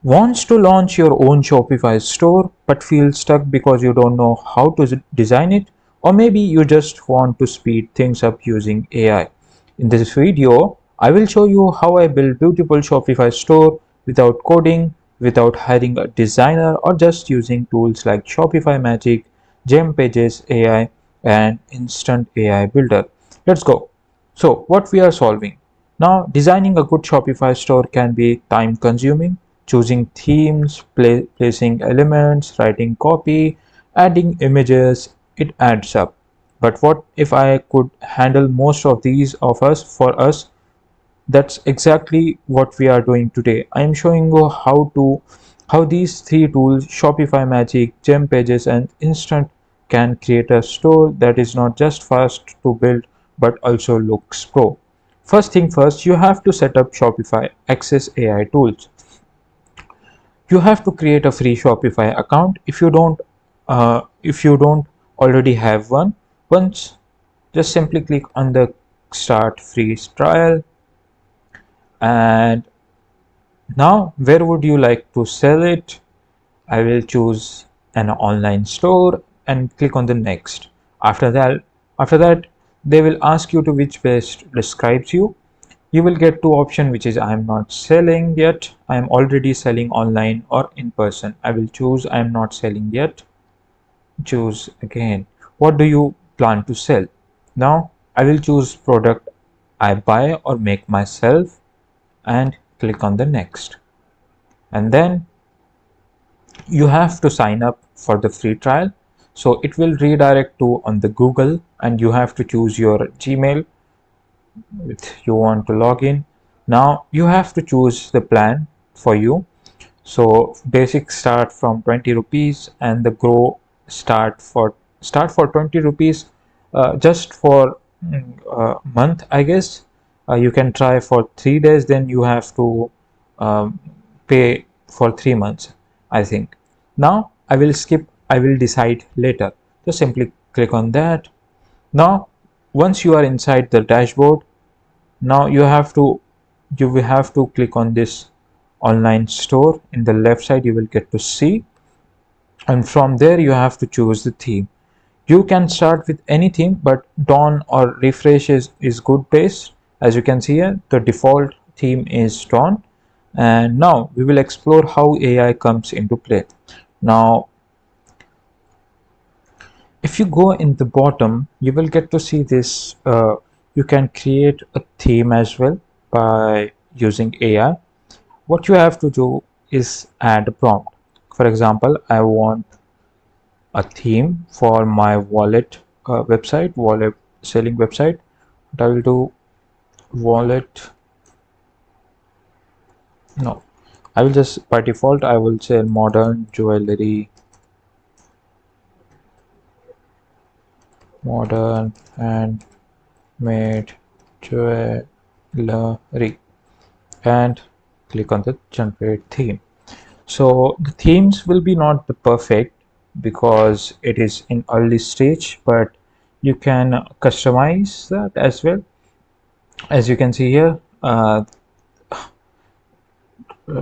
Wants to launch your own Shopify store but feel stuck because you don't know how to design it, or maybe you just want to speed things up using AI. In this video, I will show you how I build beautiful Shopify store without coding, without hiring a designer, or just using tools like Shopify Magic, Gem Pages AI, and Instant AI Builder. Let's go. So, what we are solving now, designing a good Shopify store can be time consuming. Choosing themes, placing elements, writing copy, adding images, it adds up. But what if I could handle most of these of us for us? That's exactly what we are doing today. I am showing you how these three tools, Shopify Magic, Gem Pages, and Instant, can create a store that is not just fast to build but also looks pro. First thing first, you have to set up Shopify Access AI tools. You have to create a free Shopify account if you don't already have one. Once, just simply click on the start free trial. And now, where would you like to sell it? I will choose an online store and click on the next. After that, they will ask you to which best describes you. You will get two options, which is I am not selling yet, I am already selling online, or in person. I will choose I am not selling yet. Choose again. What do you plan to sell? Now I will choose product I buy or make myself and click on the next. And then you have to sign up for the free trial. So it will redirect to on the Google, and you have to choose your Gmail with you want to log in. Now you have to choose the plan for you. So basic start from 20 rupees, and the grow start for 20 rupees, just for month, I guess. You can try for 3 days, then you have to um, pay for 3 months, I think. Now I will decide later. Just simply click on that. Now once you are inside the dashboard, now you will have to click on this online store. In the left side you will get to see, and from there you have to choose the theme. You can start with any theme, but dawn or refresh is good base. As you can see here, the default theme is dawn. And now we will explore how AI comes into play. Now if you go in the bottom, you will get to see this. You can create a theme as well by using AI. What you have to do is add a prompt. For example, I want a theme for my wallet selling website. What I will do, wallet, no, I will just by default I will say modern handmade jewelry, and click on the generate theme. So the themes will be not the perfect because it is in early stage, but you can customize that as well. As you can see here,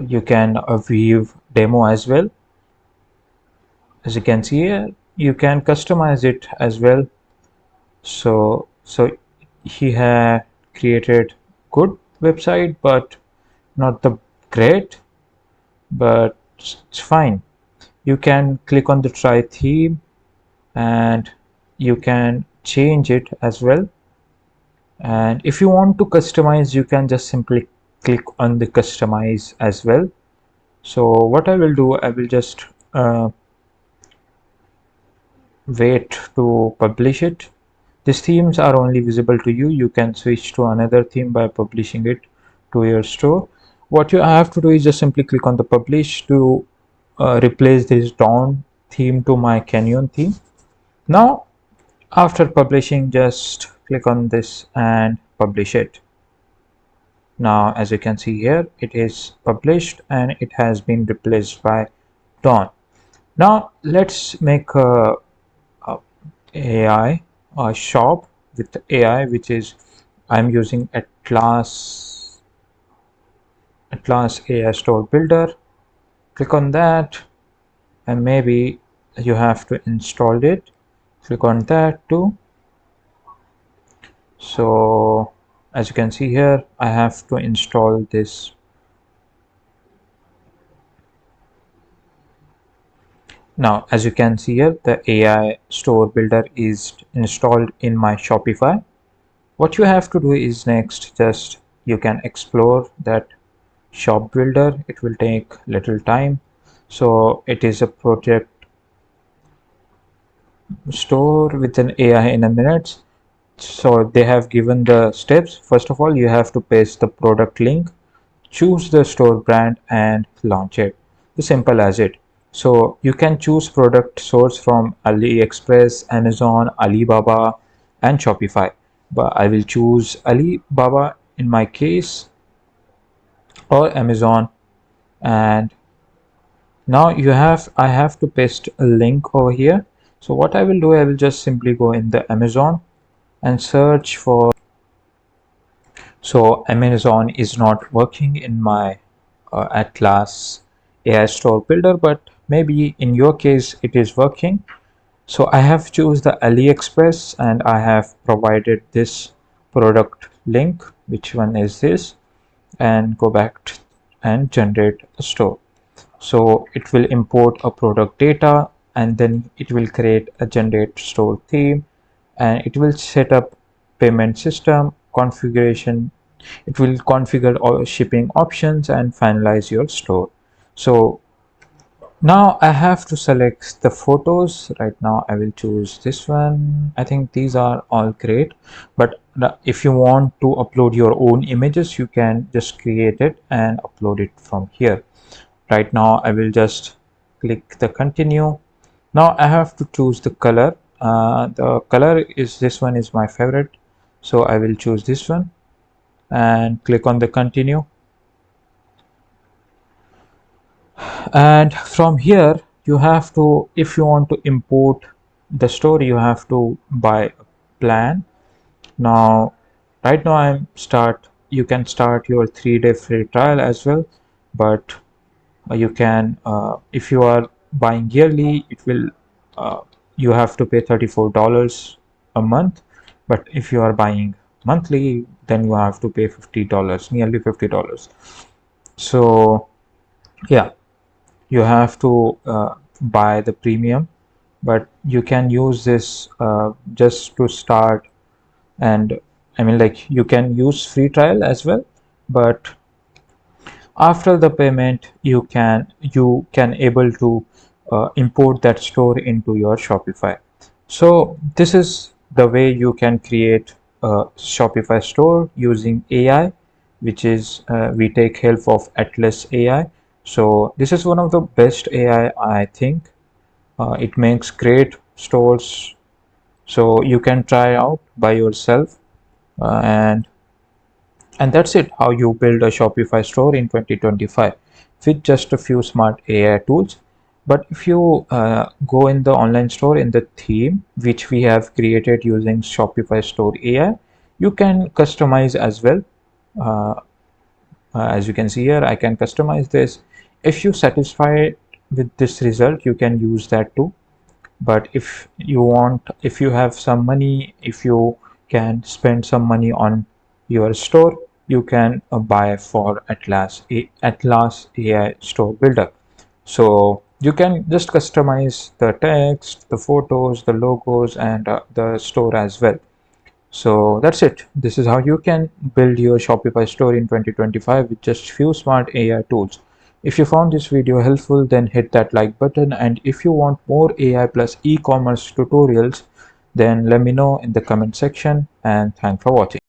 you can view demo as well. As you can see here, you can customize it as well. So he had created good website, but not the great, but it's fine. You can click on the try theme, and you can change it as well. And if you want to customize, you can just simply click on the customize as well. So what I will do, I will just wait to publish it. These themes are only visible to you. You can switch to another theme by publishing it to your store. What you have to do is just simply click on the publish to replace this dawn theme to my canyon theme. Now after publishing, just click on this and publish it. Now as you can see here, it is published and it has been replaced by dawn. Now let's make a AI shop with AI, which is I'm using Atlas AI Store Builder. click on that, and maybe you have to install it. Click on that too. So as you can see here, I have to install this. Now as you can see here, the AI store builder is installed in my Shopify. What you have to do is next, just you can explore that shop builder. It will take little time. So it is a project store with an AI in a minute. So they have given the steps. First of all, you have to paste the product link, choose the store brand and launch it. As simple as it. So you can choose product source from AliExpress, Amazon, Alibaba and Shopify. But I will choose Alibaba in my case, or Amazon. And now I have to paste a link over here. So what I will do, I will just simply go in the Amazon and search for. So Amazon is not working in my Atlas AI store builder, but maybe in your case it is working. So I have choose the AliExpress and I have provided this product link. Which one is this? And go back and generate a store. So it will import a product data, and then it will create a generate store theme, and it will set up payment system configuration. It will configure all shipping options and finalize your store. So now I have to select the photos. Right now I will choose this one. I think these are all great, but if you want to upload your own images, you can just create it and upload it from here. Right now I will just click the continue. Now I have to choose the color. The color is this one is my favorite, so I will choose this one and click on the continue. And from here you have to, if you want to import the store, you have to buy a plan. Now right now you can start your 3-day free trial as well, but you can if you are buying yearly, it will you have to pay $34 a month, but if you are buying monthly, then you have to pay $50, nearly $50. So yeah, you have to buy the premium, but you can use this just to start. And I mean, like, you can use free trial as well, but after the payment you can able to import that store into your Shopify. So this is the way you can create a Shopify store using AI, which is we take help of Atlas AI. So this is one of the best AI, I think. It makes great stores, so you can try out by yourself. And that's it, how you build a Shopify store in 2025 with just a few smart AI tools. But if you go in the online store in the theme which we have created using Shopify Store AI, you can customize as well. Uh, as you can see here, I can customize this. If you satisfied with this result, you can use that too. But if you have some money, if you can spend some money on your store, you can buy for Atlas AI store builder. So you can just customize the text, the photos, the logos, and the store as well. So that's it. This is how you can build your Shopify store in 2025 with just few smart AI tools. If you found this video helpful, then hit that like button. And if you want more AI plus e-commerce tutorials, then let me know in the comment section. And thanks for watching.